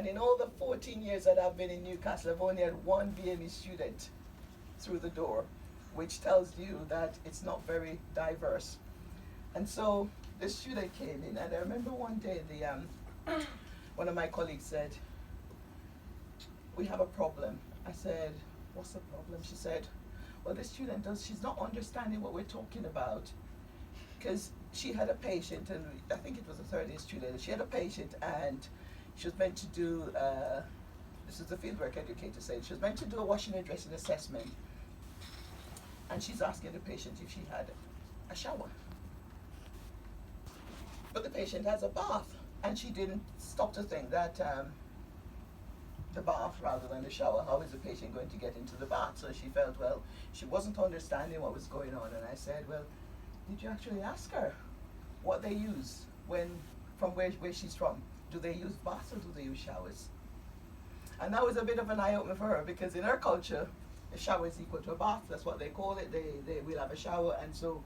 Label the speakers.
Speaker 1: And in all the 14 years that I've been in Newcastle, I've only had one BME student through the door, which tells you that it's not very diverse. And so this student came in, and I remember one day one of my colleagues said, "We have a problem." I said, "What's the problem?" She said, "Well, this student she's not understanding what we're talking about." Because she had a patient, and I think it was a third year student, she had a patient and she was meant to do, this is the fieldwork educator saying, she was meant to do a washing and dressing assessment. And she's asking the patient if she had a shower. But the patient has a bath, and she didn't stop to think that the bath rather than the shower, how is the patient going to get into the bath? So she felt, well, she wasn't understanding what was going on. And I said, well, did you actually ask her what they use from where she's from? Do they use baths or do they use showers? And that was a bit of an eye-opener for her, because in her culture, a shower is equal to a bath. That's what they call it. They will have a shower, and so